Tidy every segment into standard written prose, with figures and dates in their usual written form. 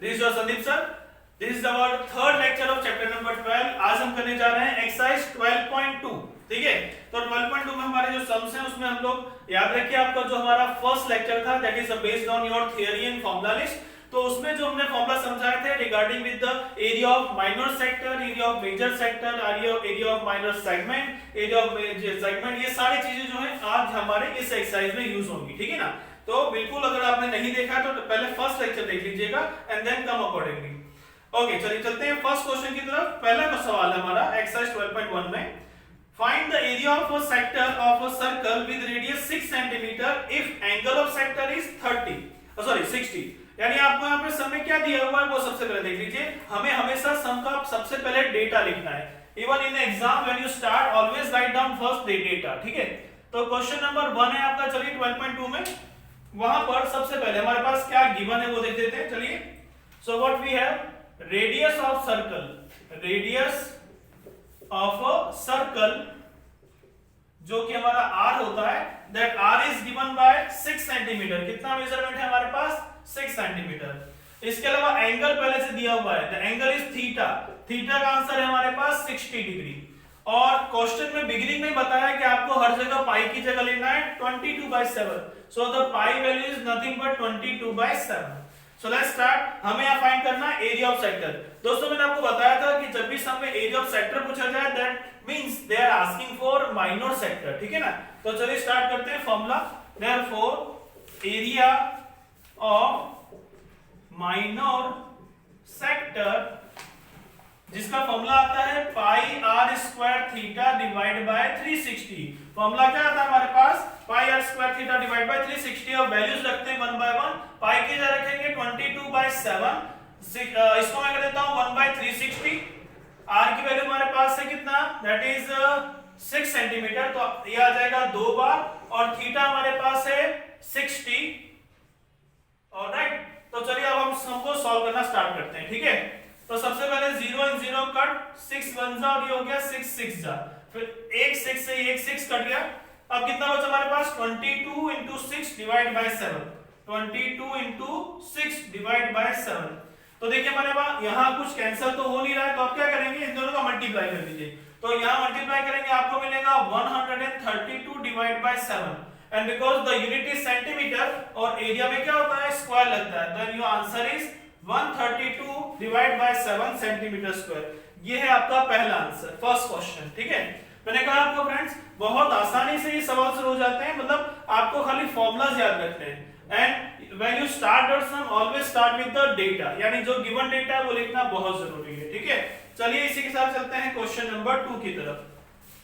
This is your Sandeep sir. This is our third lecture of chapter number 12. आज हम करने जा रहे हैं एक्सरसाइज 12.2. ठीक है, तो 12.2 में हमारे जो सम्स हैं उसमें हम लोग याद रखिए आपका जो हमारा फर्स्ट लेक्चर था that is based on your theory and formula list. तो उसमें जो हमने फॉर्मूला समझाए थे regarding with the area of minor sector, area of major sector, area of minor segment, area of major segment, ये सारी चीजें जो है आज हमारे इस एक्सरसाइज में यूज होंगी. ठीक है ना, तो बिल्कुल अगर आपने नहीं देखा तो पहले फर्स्ट लेक्चर देख लीजिएगा and then come accordingly. Okay, चलिए चलते हैं फर्स्ट क्वेश्चन की तरफ. पहला सवाल है हमारा एक्सरसाइज 12.1 में. Find the area of a sector of a circle with radius 6 centimetre if angle of sector is 60. यानी आपको यहाँ पे सम में क्या दिया हुआ है वो सबसे पहले देख लीजिए. हमें हमेशा सम का सबसे पहले डेटा लिखना है. Even in exam when you start always write down first data. ठीक है, तो क्वेश्चन नंबर 1 है आपका. चलिए 12.2 में वहां पर सबसे पहले हमारे पास क्या गिवन है वो देख लेते हैं. चलिए, so what we have radius of circle, radius of a circle जो कि हमारा r होता है, that r is given by 6 centimetre. कितना मेजरमेंट है हमारे पास? 6 सेंटीमीटर. इसके अलावा एंगल पहले से दिया हुआ है, the angle is theta. Theta का आंसर है हमारे पास 60 डिग्री. और क्वेश्चन में बिगिनिंग में बताया कि आपको हर जगह पाई की जगह लेना है 22/7. So the pi value is nothing but 22/7. So let's start. हमें यहां फाइंड करना है एरिया ऑफ सेक्टर. दोस्तों मैंने आपको बताया था कि जब भी सम में एरिया ऑफ सेक्टर पूछा जाए that means they are asking for minor sector. ठीक है ना, तो चलिए स्टार्ट करते हैं formula. Therefore area of minor sector जिसका फॉर्मूला आता है pi r square theta divide by 360. Formula क्या आता है हमारे पास? Pi r square theta divide by 360. और वैल्यूज रखते हैं 1 by 1. पाई की जगह रखेंगे 22/7. इसको मैं कर देता हूं 1/360. आर की वैल्यू हमारे पास है कितना? That is 6 centimetre. तो ये आ जाएगा 2 बार. और थीटा हमारे पास है 60. ऑलराइट, तो चलिए अब हम सम को सॉल्व करना स्टार्ट करते हैं. ठीक है, तो सबसे पहले 0 and 0 कट, 6 1 जा और ये हो गया 6 6 जा. फिर 1 6 से 1 6 कट गया. अब कितना बचा हमारे पास? 22 into 6 divide by 7. 22 into 6 divide by 7. तो देखिए हमारे पास यहाँ कुछ कैंसिल तो हो नहीं रहा है, तो आप क्या करेंगे? इन दोनों का मल्टीप्लाई कर दीजिए. तो यहाँ मल्टीप्लाई करेंगे आपको मिलेगा 132 divide by 7. And because the unit is centimetre और एरिया में क्या होता है? स्क्वायर लगता है. Then your answer is 132 divide by 7 centimetre square. ये है आपका पहला आंसर, फर्स्ट क्वेश्चन. ठीक है, मैंने कहा आपको फ्रेंड्स बहुत आसानी से ये सवाल शुरू हो जाते हैं. मतलब आपको खाली फॉर्मूलाज याद रखने हैं. And when you start your sum always start with the data, यानी जो गिवन डेटा है वो लिखना बहुत जरूरी है. ठीक है, चलिए इसी के साथ चलते हैं क्वेश्चन नंबर 2 की तरफ.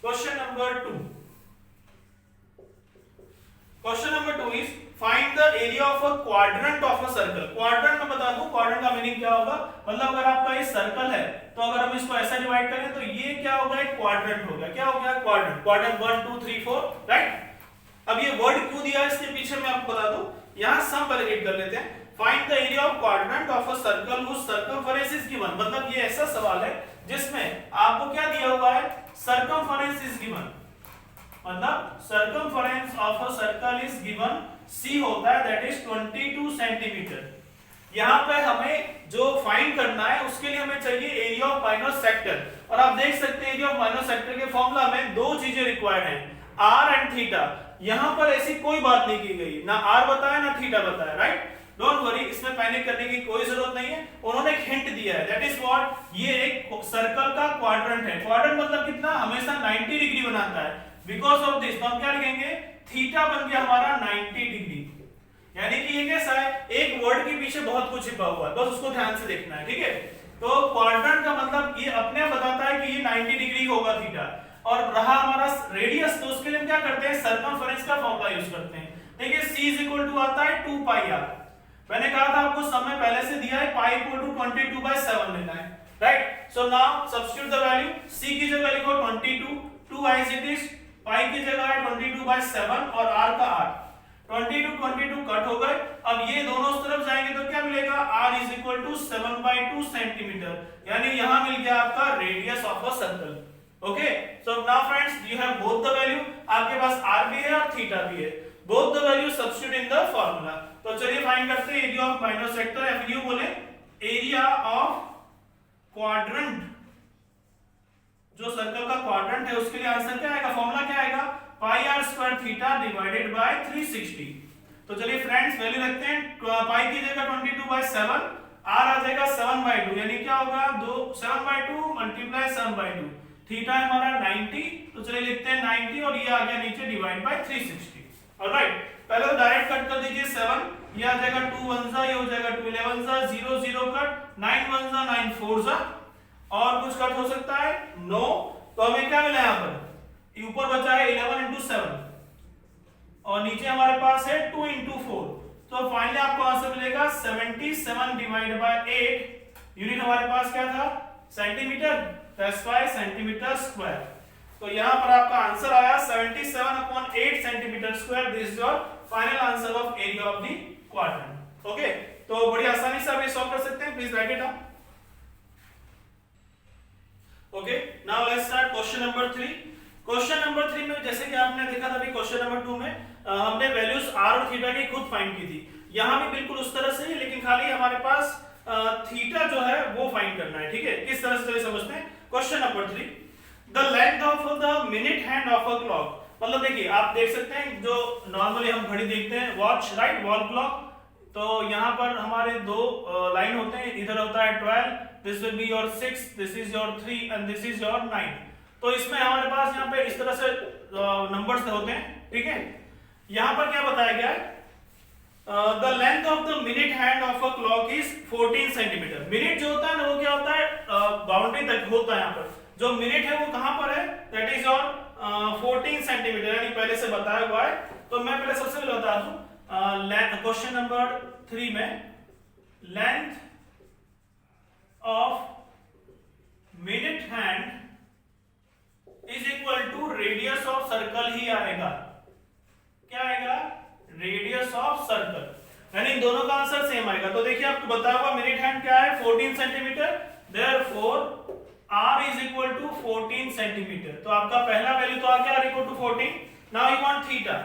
Question number 2. Question number 2 is find the area of a quadrant of a circle. Quadrant में बता दूं क्वाड्रेंट का मीनिंग क्या होगा. मतलब अगर आपका ये सर्कल है तो अगर हम इसको ऐसा डिवाइड करें तो ये क्या होगा? एक क्वाड्रेंट होगा. क्या हो गया? क्वाड्रेंट. क्वाड्रेंट 1 2 3 4. राइट. अब ये वर्ड क्यों दिया है इसके पीछे मैं आपको बता दूं. यहां सम पहले रीड कर लेते हैं. Find the area of quadrant of a circle whose circumference is given. मतलब ये ऐसा सवाल है जिसमें आपको क्या दिया हुआ है? Circumference is given. मतलब circumference of a circle is given. C होता है दैट इज 22 सेंटीमीटर. यहां पे हमें जो फाइंड करना है उसके लिए हमें चाहिए एरिया ऑफ माइनर सेक्टर. और आप देख सकते हैं एरिया ऑफ माइनर सेक्टर के फॉर्मूला में दो चीजें रिक्वायर्ड हैं, r एंड थीटा. यहां पर ऐसी कोई बात नहीं की गई, ना r बताया ना थीटा बताया. राइट, डोंट वरी, इसमें पैनिक करने की कोई जरूरत नहीं है. उन्होंने एक हिंट दिया है दैट इज व्हाट, ये एक सर्कल का क्वाड्रेंट है. क्वाड्रेंट मतलब कितना? हमेशा 90 डिग्री बनाता है. बिकॉज ऑफ दिस तो हम क्या लिखेंगे? थीटा बन गया हमारा 90 डिग्री. यानी कि ये कैसा है? एक वर्ड के पीछे बहुत कुछ छिपा हुआ है, बस उसको ध्यान से देखना है. ठीक है, तो क्वाड्रेंट का मतलब ये अपने आप बताता है कि ये 90 डिग्री होगा थीटा. और रहा हमारा रेडियस, तो उसके लिए हम क्या करते हैं? सर्कमफरेंस का फॉर्मूला यूज करते हैं. देखिए C इज इक्वल टू आता है 2 पाई r. मैंने कहा था आपको समय पहले से दिया है पाई इक्वल टू 22/7 लेना है. Right, so now substitute the value. C की जगह लिखो 22, 2 as it is. पाई की जगह है 22/7 और r का r. 22 कट हो गए. अब ये दोनों उस तरफ जाएंगे तो क्या मिलेगा? r is equal to 7/2 centimetre. यानी यहां मिल गया आपका radius of a circle. Okay, so now friends you have both the value. आपके पास r भी है और थीटा भी है. Both the value substitute in the formula. तो चलिए फाइंड करते हैं area of minor sector. If you बोले एरिया ऑफ क्वाड्रेंट, जो सर्कल का क्वाड्रेंट है उसके लिए आंसर क्या आएगा, फॉर्मूला क्या आएगा, pi r square theta divided by 360। तो चलिए फ्रेंड्स वैल्यू रखते हैं, पाई की जगह 22/7, आर आ जाएगा 7/2, यानी क्या होगा 7/2 मल्टीप्लाई 7/2, थीटा है हमारा 90, तो चलिए लिखते हैं 90 और ये आ गया नीचे डिवाइड बाय 360। ऑलराइट, पहले तो डायरेक्ट कट कर दीजिए, 7 ये आ जाएगा 2 1 जा, ये हो जाएगा 2 11 जा, 0 0 कट, 9 1 जा 9 4 जा, और कुछ कट हो सकता है, नो। तो हमें क्या मिला यहाँ पर, ऊपर बचा है 11 into 7 और नीचे हमारे पास है 2 into 4, तो फाइनली आपको आंसर मिलेगा 77 डिवाइड बाय 8, यूनिट हमारे पास क्या था, centimetre, that's why centimetre square. तो यहाँ पर आपका आंसर आया 77/8 centimetre square, this is your final answer of area of the quadrant. Okay, तो बड़ी आसानी से आप ये सॉल्व कर सकते हैं, please write it down. Okay, now let's start question number 3। Question number 3 में जैसे कि आपने देखा था अभी क्वेश्चन नंबर 2 में हमने वैल्यूज r और थीटा की खुद फाइंड की थी, यहां भी बिल्कुल उस तरह से ही, लेकिन खाली हमारे पास थीटा जो है वो फाइंड करना है। ठीक है, किस तरह से समझते हैं। Question number 3, the length of the minute hand of a clock, मतलब देखिए आप देख सकते हैं जो नॉर्मली हम घड़ी देखते हैं वॉच, राइट, वॉल क्लॉक, तो यहाँ पर हमारे दो लाइन होते हैं, इधर होता है 12, this will be your 6, this is your 3 and this is your 9। तो इसमें हमारे पास यहाँ पे इस तरह से नंबर्स होते हैं। ठीक है, यहाँ पर क्या बताया गया है, the length of the minute hand of a clock is 14 centimetre. Minute जो होता है ना वो क्या होता है, बाउंड्री तक होता है, यहाँ पर जो मिनट है वो कहां पर है, दैट इज योर 14 सेंटीमीटर, यानी पहले से बताया हुआ है। तो मैं पहले सबसे पहले बता दूं, क्वेश्चन नंबर 3 में length of minute hand is equal to radius of circle ही आएगा। क्या आएगा, रेडियस ऑफ सर्कल, यानी इन दोनों का आंसर सेम आएगा। तो देखिए आपको बताया हुआ मिनट हैंड क्या है, 14 centimetre, therefore r is equal to 14 centimetre. तो आपका पहला वैल्यू तो आ गया r equal to 14। Now you want theta,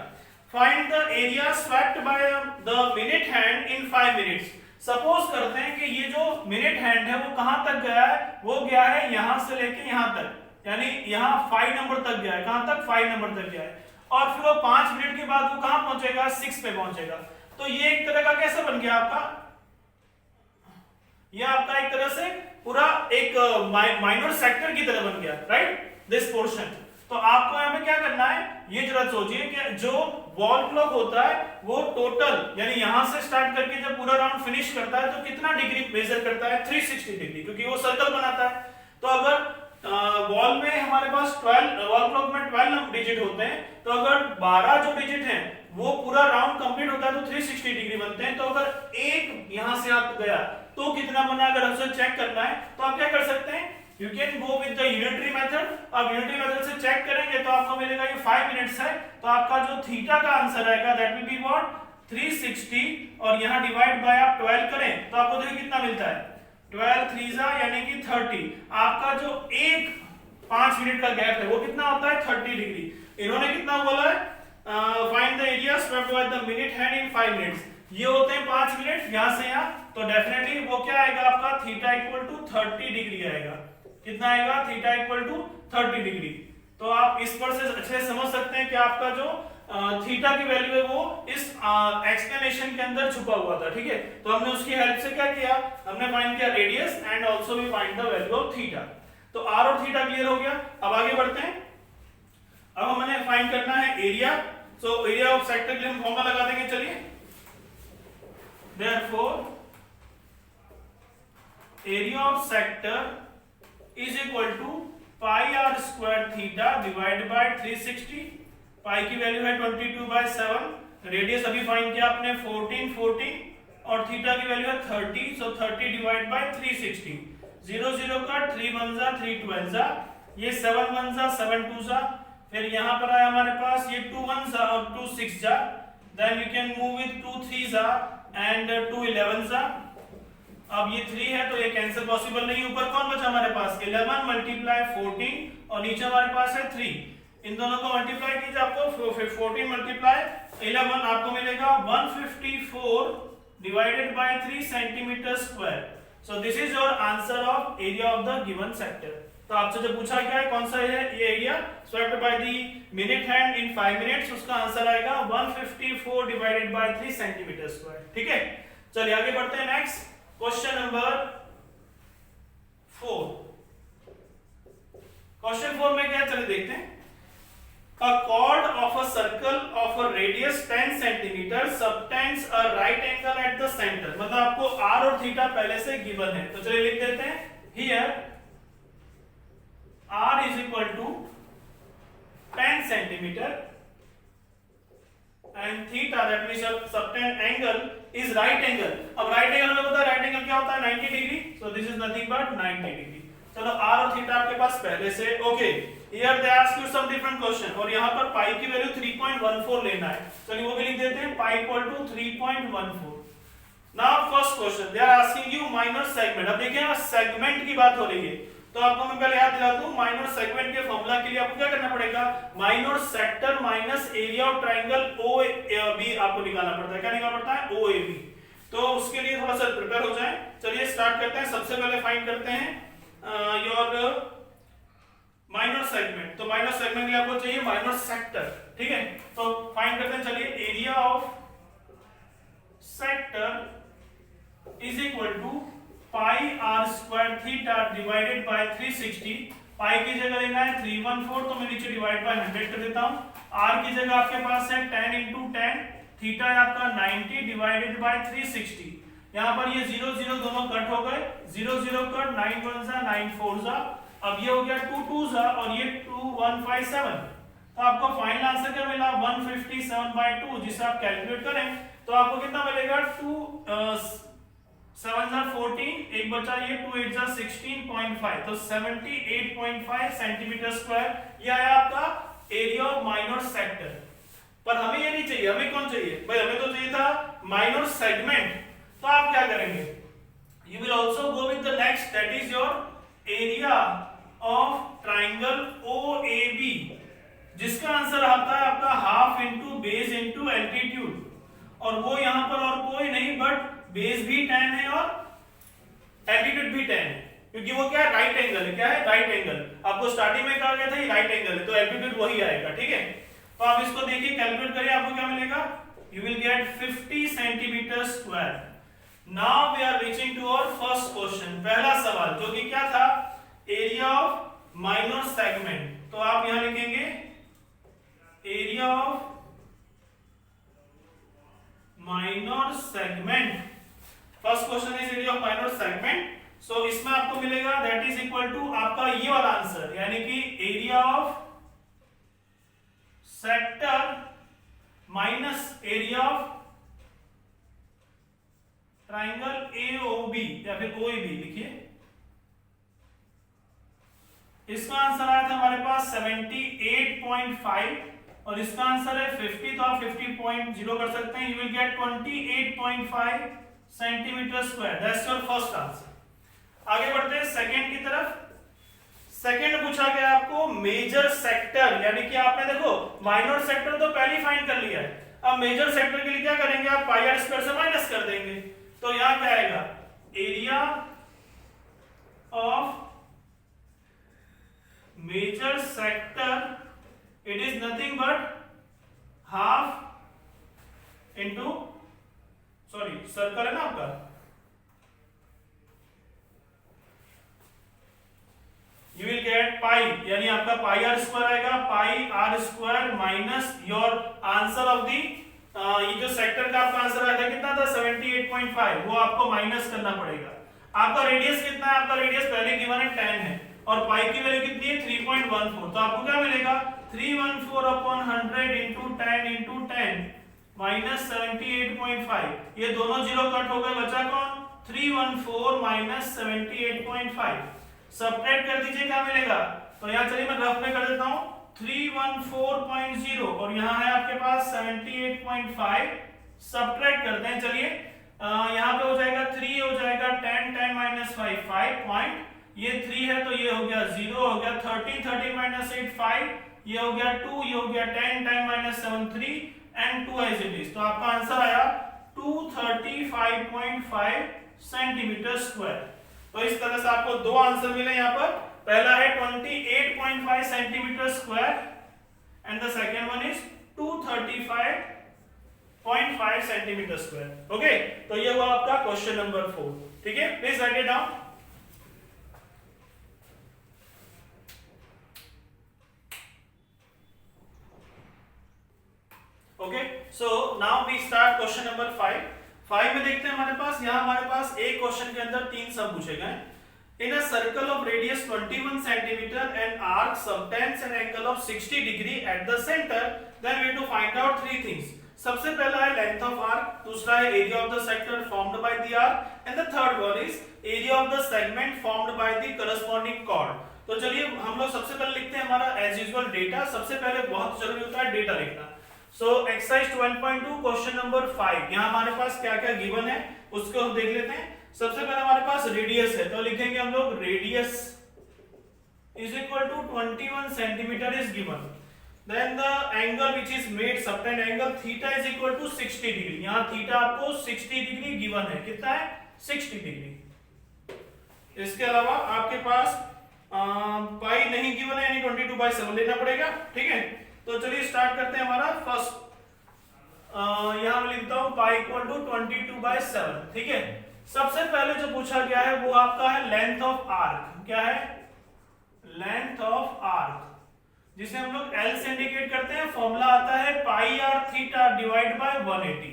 find the area swept by the minute hand in 5 minutes. Suppose करते हैं कि ये जो मिनट हैंड है वो कहां तक गया है, वो गया है यहां से लेके यहां तक, यानी यहां 5 नंबर तक गया है, कहां तक, 5 नंबर तक गया है, और फिर वो 5 मिनट के बाद वो कहां पहुंचेगा, 6 पे पहुंचेगा। तो ये एक तरह का कैसे बन गया आपका, ये आपका एक तरह से पूरा एक माइनर सेक्टर की तरह बन गया, राइट, दिस पोर्शन। तो आपको यहाँ पे क्या करना है, ये जरा सोचिए कि जो वॉल क्लॉक होता है वो टोटल, यानी यहां से स्टार्ट करके जब पूरा राउंड फिनिश करता है तो कितना डिग्री मेजर करता है, 360 डिग्री, क्योंकि वो सर्कल बनाता है। तो अगर वॉल में हमारे पास 12, वॉल क्लॉक में 12 डिजिट होते हैं, तो अगर 12 जो डिजिट हैं वो पूरा राउंड कंप्लीट होता है तो 360 डिग्री बनते हैं। तो अगर एक यहां से आप गया तो कितना बना, अगर हमसे चेक करना है तो आप क्या कर सकते हैं, you can go with the unitary method. आप यूनिटरी मेथड से चेक करेंगे तो आपको मिलेगा ये 5 मिनट्स है, तो आपका जो थीटा का आंसर आएगा दैट विल बी व्हाट, 360, और यहां डिवाइड बाय आप 12 करें तो आपको देखिए कितना मिलता है, 12 3 जा यानी कि 30। आपका जो एक 5 मिनट का गैप है वो कितना होता है, 30 डिग्री। इन्होंने कितना बोला है, find the area swept by the minute hand in 5 minutes, ये होते हैं 5 मिनट यहां से यहां, तो डेफिनेटली वो क्या आएगा आपका, थीटा इक्वल टू 30 डिग्री आएगा। कितना आएगा, थीटा इक्वल टू 30 डिग्री। तो आप इस पर से अच्छे से समझ सकते हैं कि आपका जो थीटा की वैल्यू है वो इस एक्सप्लेनेशन के अंदर छुपा हुआ था। ठीक है, तो हमने उसकी हेल्प से क्या किया, हमने फाइंड किया radius and also we find the value of theta. तो r और थीटा क्लियर हो गया। अब आगे बढ़ते हैं, अब हमने फाइंड करना है area. So area of sector के लिए हम फॉर्मूला लगा देंगे, चलिए, therefore area of sector is equal to pi r square theta divided by 360। Pi की वैल्यू है 22/7, रेडियस अभी फाइंड किया आपने 14 14, और थीटा की वैल्यू है 30, सो 30 डिवाइड बाय 360, 0 0 का 3 1 जा 3 12 जा, ये 7 1 जा 7 2 जा, फिर यहां पर आया हमारे पास ये 2 1 जा और 2 6 जा, then we can move with 2 3 जा एंड 2 11 जा। अब ये 3 है तो ये कैंसिल पॉसिबल नहीं, ऊपर कौन बचा हमारे पास, 11 मल्टीप्लाई 14 और नीचे हमारे पास है 3, इन दोनों को मल्टीप्लाई कीजिए, आपको 14 मल्टीप्लाई 11 आपको मिलेगा 154 divided by 3 centimetre square. So this is your answer of area of the given sector. तो आपसे जो पूछा गया है कौन सा है ये area swept by the minute hand in 5 minutes, उसका आंसर आएगा 154 डिवाइडेड बाय 3 सेंटीमीटर स्क्वायर। ठीक है, चलिए आगे बढ़ते हैं। Next question number 4। क्वेश्चन 4 में क्या, चलिए देखते हैं। A chord of a circle of a radius 10 cm subtends a right angle at the center। मतलब आपको r और थीटा पहले से गिवन है, तो चलिए लिख देते हैं। Here r is equal to 10 cm and theta, that means subtend angle is right angle। अब right angle में पता है right angle क्या होता है, 90 degree. So this is nothing but 90 degree. चलो r और थीटा आपके पास पहले से okay. Here they ask you some different question और यहाँ पर पाई की वैल्यू 3.14 लेना है। चलिए वो भी लिख देते हैं, pi equal to 3.14। Now first question they are asking you minor segment। अब देखिए यहाँ सेगमेंट की बात हो रही है, तो आपको मैं पहले याद दिला दूं माइनर सेगमेंट के फॉर्मूला के लिए आपको क्या करना पड़ेगा, minor sector minus area of triangle OAB आपको निकालना पड़ता है। क्या निकालना पड़ता है, OAB। तो उसके लिए थोड़ा सा प्रिपेयर हो जाए। चलिए स्टार्ट करते हैं। सबसे पहले फाइंड करते हैं योर माइनर सेगमेंट। तो माइनर सेगमेंट के लिए आपको चाहिए माइनर सेक्टर। ठीक है, तो फाइंड करते हैं। चलिए area of sector is equal to pi r square theta divided by 360। Pi की जगह लेना है 314, तो मैं नीचे डिवाइड बाय 100 कर देता हूं। आर की जगह आपके पास है 10 into 10, थीटा है आपका 90 डिवाइडेड बाय 360। यहां पर ये 0 0 दोनों कट हो गए, 0 0 कट, 9 1 जा 9 4 जा। अब ये हो गया 2 2 जा और ये 2157। तो आपको फाइनल आंसर क्या मिला, 157/2। जिसे आप कैलकुलेट करें तो आपको कितना मिलेगा, 2 7 जा 14, एक बचा ये 2 8 जा 16.5, तो 78.5 सेंटीमीटर स्क्वायर। ये आया आपका एरिया ऑफ माइनर सेक्टर। पर हमें ये नहीं चाहिए, हमें कौन चाहिए भाई, हमें तो चाहिए था माइनर सेगमेंट। तो आप क्या करेंगे, you will also go with the next, that is your area of triangle OAB, जिसका आंसर आता है आपका half into base into altitude. और वो यहां पर और कोई नहीं बट बेस भी 10 है और एल्टीट्यूड भी 10 है, क्योंकि वो क्या है, राइट एंगल है। क्या है, राइट एंगल। आपको स्टार्टिंग में कहा गया था ये राइट एंगल है, तो एल्टीट्यूड वही आएगा। ठीक है, तो आप इसको देखिए, कैलकुलेट करिए, आपको क्या मिलेगा, you will get 50 centimetre square. Now we are reaching to our first question. पहला सवाल जो कि क्या था, एरिया ऑफ माइनर सेगमेंट। तो आप यहां लिखेंगे area of minor segment. First question is area of minor segment. So इसमें आपको मिलेगा दैट इज इक्वल टू आपका ये वाला आंसर, यानी कि area of sector minus area of triangle AOB या फिर OAB लिखिए। इसका आंसर आया था हमारे पास 78.5 और इसका आंसर है 50, तो आप 50.0 कर सकते हैं। You will gate 28.5 centimetre square. That's your first answer. आगे बढ़ते हैं सेकंड की तरफ। सेकंड पूछा गया आपको मेजर सेक्टर, यानी कि आपने देखो माइनर सेक्टर तो पहले फाइंड कर लिया है, अब मेजर सेक्टर के लिए क्या करेंगे, आप पाई आर स्क्वायर से माइनस कर देंगे। तो यहां क्या आएगा, area of major sector it is nothing but half into, sorry circle है ना आपका, यू विल गेट पाई, यानी आपका पाई आर स्क्वायर आएगा, pi r square minus your answer of the, ये जो सेक्टर का आपका आंसर आया था कितना था 78.5, वो आपको माइनस करना पड़ेगा। आपका रेडियस कितना है, आपका रेडियस पहले गिवन है 10 है और पाई की वैल्यू कितनी है 3.14, तो आपको क्या मिलेगा 314/100 इंटू 10 इंटू 10 माइनस 78.5। ये दोनों जीरो कट हो गए, बचा कौन 314 माइनस 78.5। सबट्रैक्ट कर दीजिए, क्या मिलेगा, तो यहाँ चलिए मैं रफ में कर देता हूँ 314.0 और यहाँ है आपके पास 78.5। सबट्रैक्ट करते हैं, चलिए यहाँ पे हो जाएगा 3 हो जाएगा 10 10 माइनस 5 5 पॉइंट, ये 3 है तो ये हो गया 0 हो गया 13 13 माइनस 8 5, ये हो गया 2, ये हो गया 10 10 minus 7 3 and 2 as it is. तो आपका आंसर आया 235.5 सेंटीमीटर स्क्वायर। तो इस तरह से आपको दो आंसर मिले यहाँ पर, पहला है 28.5 centimetre square and the second one is 235.5 centimetre square. Okay, तो ये हुआ आपका क्वेश्चन नंबर 4। ठीक है, please write it down. Okay, so now we start question number 5। 5 में देखते हैं हमारे पास, यहाँ हमारे पास एक क्वेश्चन के अंदर 3 सब पूछे गए। In a circle of radius 21 centimeter and arc subtends an angle of 60 degree at the center, then we have to find out three things. सबसे पहला है length of arc, दूसरा है area of the sector formed by the arc, and the third one is area of the segment formed by the corresponding chord. तो चलिए हम लोग सबसे पहले लिखते हैं हमारा as usual डेटा। सबसे पहले बहुत जरूरी होता है डेटा लिखना। So exercise 12.2 क्वेश्चन नंबर 5, यहाँ हमारे पास क्या क्या गिवन है उसको हम देख लेते हैं। सबसे पहले हमारे पास रेडियस है, तो लिखेंगे हम लोग radius is equal to 21 centimetre is given. Then the angle which is made subtend angle theta is equal to 60 degree. यहाँ थीटा आपको 60 डिग्री गिवन है, कितना है 60 डिग्री। इसके अलावा आपके पास पाई नहीं गिवन है, यानी 22/7 लेना पड़ेगा। ठीक है, तो चलिए स्टार्ट करते हैं हमारा फर्स्ट। यहाँ मैं लिखता हूँ पाई इक्वल टू 22/7। ठीक है, सबसे पहले जो पूछा गया है वो आपका है लेंथ ऑफ आर्क। क्या है? लेंथ ऑफ आर्क, जिसे हम लोग L से इंडिकेट करते हैं। फॉर्मूला आता है pi are theta divide bye 180।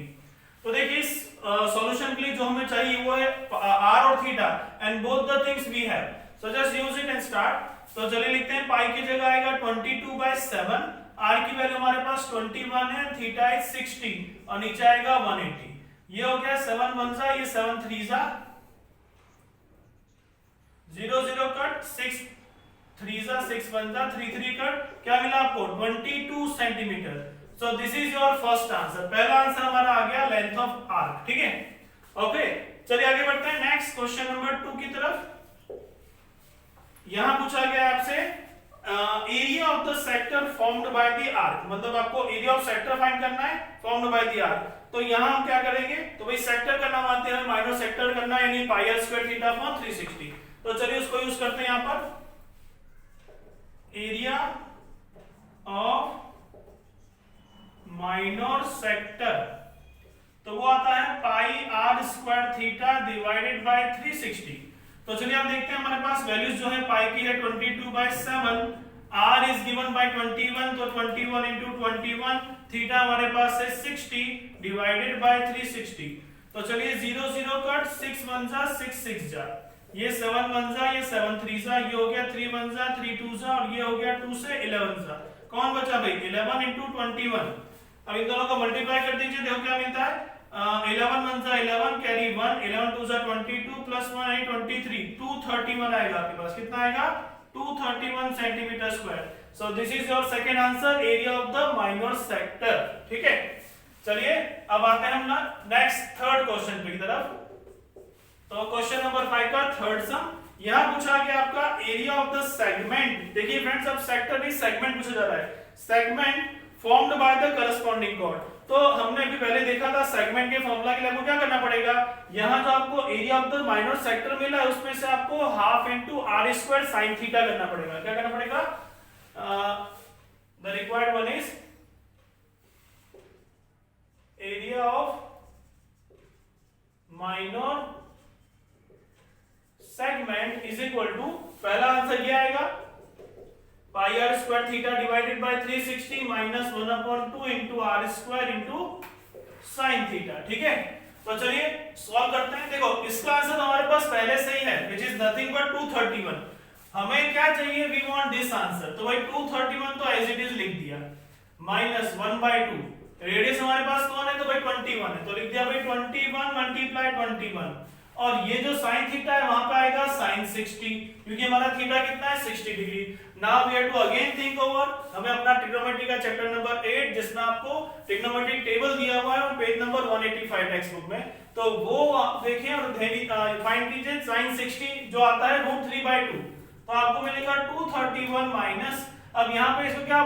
तो देखिए इस सॉल्यूशन के लिए जो हमें चाहिए वो है आर और theta, and both the things we have, so just use it and start. तो चलिए लिखते हैं पाई की जगह आएगा 22/7, आर की वैल्यू हमारे पास 21 है, थीटा इज 60 और नीचे आएगा 180। ये हो गया 7 1 जा, ये 7 3 जा, 0 0 कट, 6 3 जा, 6 1 जा, 3 3 कट, क्या मिला आपको 22 centimetre. So this is your first answer. पहला आंसर हमारा आ गया लेंथ ऑफ आर्क। ठीक है, ओके, चलिए आगे बढ़ते हैं नेक्स्ट क्वेश्चन नंबर 2 की तरफ। यहां पूछा गया आपसे area of the sector formed by the arc, मतलब आपको एरिया ऑफ सेक्टर फाइंड करना है फॉर्म्ड बाय द आर्क। तो यहां हम क्या करेंगे, तो भाई सेक्टर करना मानते हैं, माइनर सेक्टर करना है, यानी पाई आर स्क्वायर थीटा अपॉन 360। तो चलिए उसको यूज करते हैं यहां पर। एरिया ऑफ माइनर सेक्टर, तो वो आता है pi r square theta divided by 360। तो चलिए आप देखते हैं हमारे पास वैल्यूज जो है, पाई की है 22/7, r इज गिवन बाय 21, तो 21 into 21, थीटा हमारे पास है 60 डिवाइडेड बाय 360। तो चलिए 0 0 कट, 6 1 जा, 6 6 जा, ये 7 1 जा, ये 7 3 जा, ये हो गया 3 1 जा, 3 2 जा, और ये हो गया 2 से 11 जा। कौन बचा भाई 11 into 21। अब इन दोनों को मल्टीप्लाई कर दीजिए, देखो क्या मिलता है 11 1 जा 11, कैरी 1, 11 2 जा 22 प्लस 1 है 23, 231 आएगा आपके पास। कितना आएगा 231 centimetre square. So this is your second answer, area of the minor sector. ठीक है, चलिए अब आते हैं हम ना नेक्स्ट थर्ड क्वेश्चन की तरफ। तो क्वेश्चन नंबर 5 का थर्ड सम, यहां पूछा गया आपका एरिया ऑफ द सेगमेंट। देखिए फ्रेंड्स, अब सेक्टर नहीं सेगमेंट पूछा जा रहा है। Segment formed by the corresponding chord. तो हमने अभी पहले देखा था सेगमेंट के फॉर्मूला के लिए आपको क्या करना पड़ेगा, यहां जो आपको area of the minor sector मिला है उसमें से आपको half into r square sin theta करना पड़ेगा। क्या करना पड़ेगा, the required one is area of minor segment is equal to, पहला आंसर ये आएगा pi r square theta divided by 360 minus 1/2 into r square into sine theta. ठीक है, तो चलिए सॉल्व करते हैं। देखो इसका आंसर हमारे पास पहले से ही है, विच इज नथिंग बट 231। हमें क्या चाहिए, वी वांट दिस आंसर। तो भाई 231 तो एज इट इज लिख दिया, माइनस 1/2, रेडियस हमारे पास कौन है, तो भाई 21 है, तो लिख दिया भाई 21 मल्टीप्लाई 21, और ये जो sin थीटा है वहां पे आएगा sin 60, क्योंकि हमारा थीटा कितना है 60 degree. Now we have to again think over, हमें अपना ट्रिग्नोमेट्री का चैप्टर नंबर 8 जिसमें आपको ट्रिग्नोमेट्रिक टेबल दिया हुआ है और पेज नंबर 185 टेक्स्ट बुक में, तो वो आप देखिए और फाइंड कीजिए। sin 60 जो आता है √3/2, तो आपको मिलेगा 231 माइनस, अब यहाँ पे इसको क्या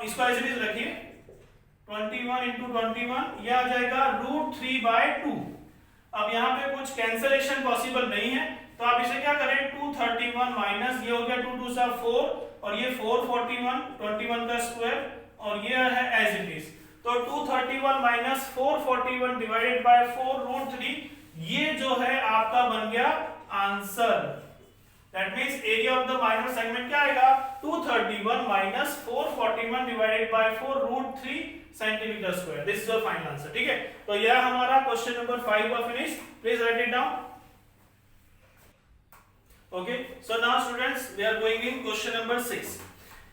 इसको ऐसे भी रखिए 21 into 21, ये आ जाएगा √3/2। अब यहाँ पे कुछ कैंसलेशन पॉसिबल नहीं है, तो आप इसे क्या करें 231 माइनस ये हो गया 2 2 4 और ये 441 21 का स्क्वायर और ये है एज इट इज। तो 231 माइनस 441 डिवाइडेड बाय 4 रूट 3 ये जो है आपका बन गया answer. That means area of the minor segment क्या आएगा 231 minus 441 divided by 4 root 3 centimetre square. This is your final answer. ठीक है, तो यह हमारा क्वेश्चन नंबर 5 हुआ finish. Please write it down. Okay, so now students we are going in question number 6।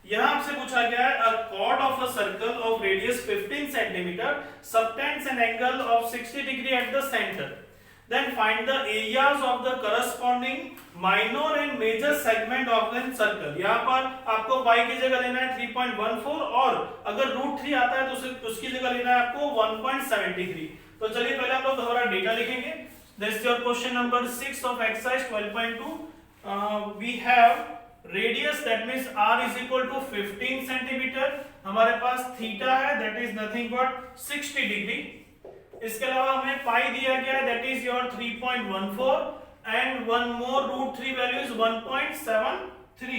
यहां आपसे पूछा गया है अ chord of a circle of radius 15 cm subtends an angle of 60 degree at the center, then find the areas of the corresponding minor and major segment of the circle। यहां पर आपको y की जगह लेना है 3.14 और अगर √3 आता है तो उसकी जगह लेना है आपको 1.73। तो चलिए पहले हम लोग हमारा डेटा लिखेंगे। This is your question number 6 of exercise 12.2। we have radius that means r is equal to 15 centimeter, हमारे पास थीटा है that is nothing but 60 degree। इसके अलावा हमें पाई दिया गया है that is your 3.14 and one more √3 value is 1.73।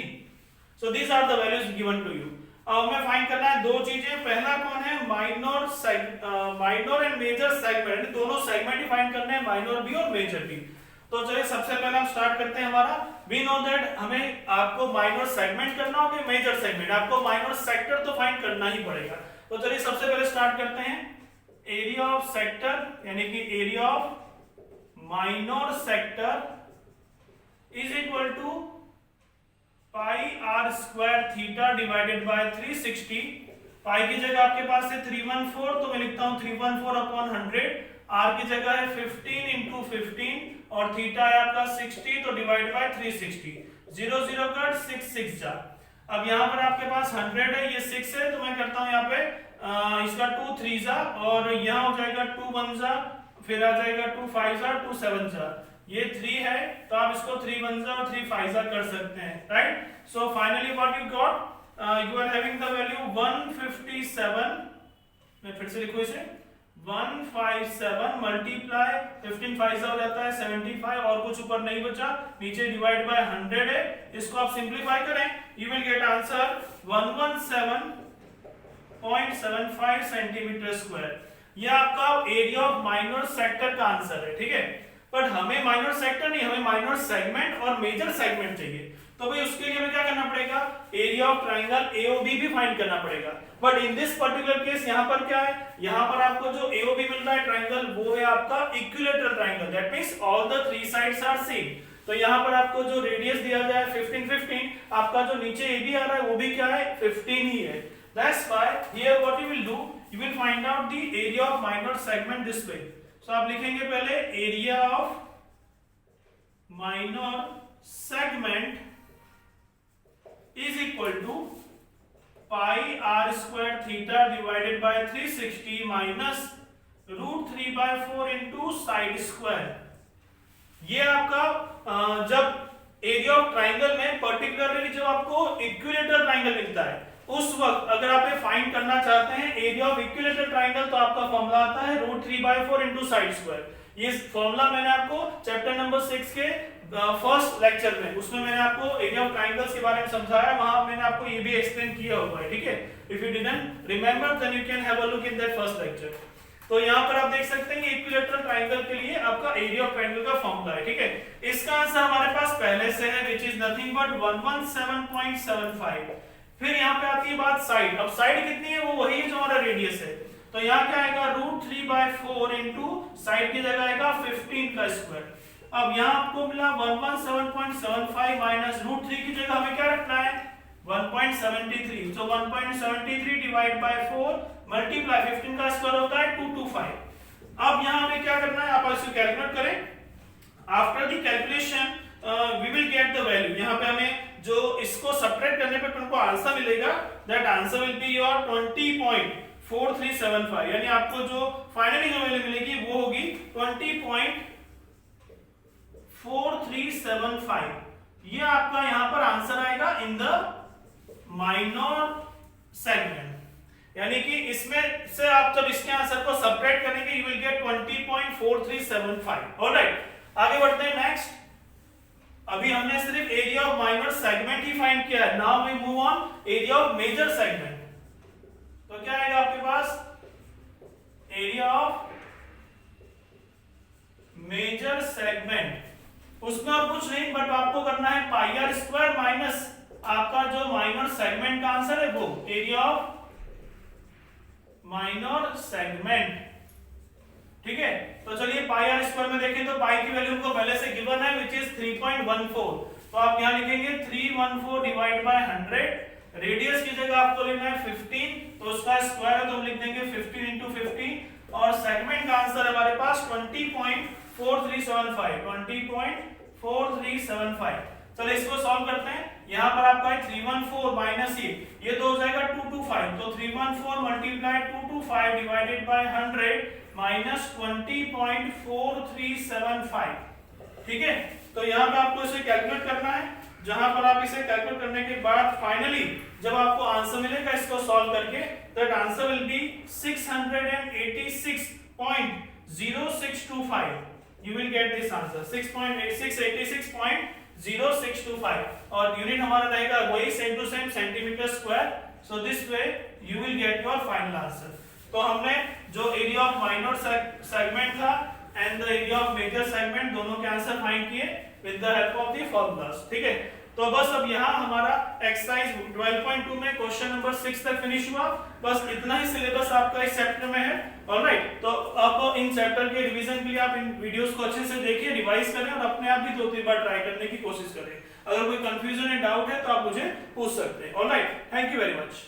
so these are the values given to you। अब हमें फाइंड करना है दो चीजें। पहला कौन है माइनर एंड मेजर सेगमेंट, दोनों सेगमेंट ही फाइंड करने हैं, माइनर भी और मेजर भी। तो चलिए सबसे पहले हम स्टार्ट करते हैं हमारा। वी नो दैट हमें आपको माइनर सेगमेंट करना होगा, मेजर सेगमेंट, आपको माइनर सेक्टर तो फाइंड करना ही पड़ेगा। तो चलिए सबसे पहले स्टार्ट करते हैं। एरिया ऑफ सेक्टर यानी कि area of minor sector is equal to pi r square theta divided by 360। Pi की जगह आपके पास है 314 तो मैं लिखता हूं 314 अपॉन 100। आर की जगह है 15 इंटू 15 और थीटा है आपका 60 तो डिवाइड बाय 360। 0 0 कट 6 6 जा। अब यहाँ पर आपके पास 100 है, ये 6 है तो मैं करता हूँ यहाँ पे इसका 2 3 जा और यहाँ हो जाएगा 2 1 जा, फिर आ जाएगा 2 5 जा 2 7 जा। ये 3 है तो आप इसको 3 1 जा और 3 5 जा कर सकते हैं, right. So finally what you got, you are having the value 157। मैं फिर से लिखूं इसे 157 मल्टीप्लाई 15 5 हो जाता है 75 और कुछ ऊपर नहीं बचा, नीचे डिवाइड बाय 100 है। इसको आप सिंपलीफाई करें, you will get answer 117.75 centimetre square. ये आपका एरिया ऑफ माइनर सेक्टर का आंसर है, ठीक है। बट हमें माइनर सेक्टर नहीं, हमें माइनर सेगमेंट और मेजर सेगमेंट चाहिए। तो भाई उसके लिए हमें क्या करना पड़ेगा, एरिया ऑफ ट्राइंगल AOB भी फाइंड करना पड़ेगा। But in this particular case यहाँ पर क्या है, यहाँ पर आपको जो AOB मिल रहा है ट्राइंगल वो है आपका equilateral triangle, that means all the 3 sides are same. तो यहाँ पर आपको जो रेडियस दिया गया है 15 15, आपका जो नीचे AB आ रहा है वो भी क्या है 15 ही है। That's why here what you will do, you will find out the area of minor segment this way। So आप लिखेंगे पहले area of minor segment is equal to pi r square theta divided by 360 minus √3 by 4 into side square। ये आपका जब area of triangle में particularly जब आपको equilateral triangle मिलता है उस वक्त अगर आप फाइंड करना चाहते हैं एरिया ऑफ इक्विलेटरल ट्राइंगल तो आपका फॉर्मूला आता है √3 by 4 into साइड स्क्वायर। ये फॉर्मूला मैंने आपको चैप्टर नंबर 6 के फर्स्ट लेक्चर में उसमें मैंने आपको एरिया ऑफ ट्राइंगल्स के बारे में समझाया, वहां मैंने आपको ये भी एक्सप्लेन किया हुआ है, ठीक है। If you didn't remember then you can have a look in that first lecture. तो यहाँ पर आप देख सकते हैं इक्विलेटरल ट्राइंगल के लिए आपका एरिया ऑफ ट्राइंगल का फॉर्मूला है, ठीक है। इसका आंसर हमारे पास पहले से है व्हिच इज नथिंग बट 117.75। फिर यहाँ पे आती है बात साइड। अब साइड कितनी है, वो वही है जो हमारा रेडियस है। तो यहाँ क्या आएगा √3 by 4 into साइड की जगह आएगा 15 का स्क्वायर। अब यहाँ आपको मिला 117.75 माइनस √3 की जगह हमें क्या रखना है 1.73। तो 1.73 डिवाइड बाय 4 मल्टीप्लाई 15 का स्क्वायर होता है 225। अब यहाँ हमें क्या करना है, आप इसको कैलकुलेट करें। After the calculation we will get the value. यहाँ पे हमें जो इसको सब्ट्रैक्ट करने पे तुमको आंसर मिलेगा, that answer will be your 20.4375। यानी आपको जो फाइनली जो वैल्यू मिलेगी वो होगी 20.4375। ये आपका यहाँ पर आंसर आएगा इन द माइनर सेगमेंट। यानी कि इसमें से आप जब इसके आंसर को सबट्रैक्ट करेंगे यू विल गेट 20.4375। ऑलराइट, आगे बढ़ते हैं नेक्स्ट। अभी हमने सिर्फ एरिया ऑफ माइनर सेगमेंट ही फाइंड किया है, now we move on area of major segment. तो क्या आएगा आपके पास, एरिया ऑफ मेजर सेगमेंट, उसमें और कुछ नहीं बट आपको करना है पाई आर स्क्वायर माइनस आपका जो माइनर सेगमेंट का आंसर है वो एरिया ऑफ माइनर सेगमेंट। ठीक है, तो चलिए पाई आर स्क्वायर में देखें तो पाई की वैल्यू को पहले से गिवन है विच इज 3.14, तो आप यहां लिखेंगे 314 डिवाइड बाय 100। रेडियस की जगह आपको लेना है 15, तो उसका स्क्वायर है तो हम लिख देंगे 15 into 15 और सेगमेंट का आंसर हमारे पास 20.4375 20.4375। चलो इसको सॉल्व करते हैं। यहां पर आपका है 314 माइनस ये तो हो जाएगा 225, तो 314 मल्टीप्लाई 225 डिवाइडेड बाय 100 माइनस 20.4375। ठीक है, तो यहां पे आपको इसे कैलकुलेट करना है, जहां पर आप इसे कैलकुलेट करने के बाद फाइनली जब आपको आंसर मिलेगा इसको सॉल्व करके, that answer will be 686.0625। You will get this answer 686.0625 और यूनिट हमारा रहेगा वही same to same centimetre square. So this way you will get your final answer. तो हमने जो एरिया ऑफ माइनर सेगमेंट था and the area of major segment दोनों के आंसर फाइंड किए with the help of the formulas. ठीक है, तो बस अब यहाँ हमारा एक्सरसाइज 12.2 में क्वेश्चन नंबर 6 तक फिनिश हुआ। बस इतना ही सिलेबस आपका इस चैप्टर में है। ऑलराइट, तो अब इन चैप्टर के रिवीजन के लिए आप इन वीडियोस को अच्छे से देखिए, रिवाइज करें और अपने आप भी 2-3 बार ट्राई करने की कोशिश करें। अगर कोई कंफ्यूजन या डाउट है तो आप मुझे पूछ सकते हैं। Alright, thank you very much.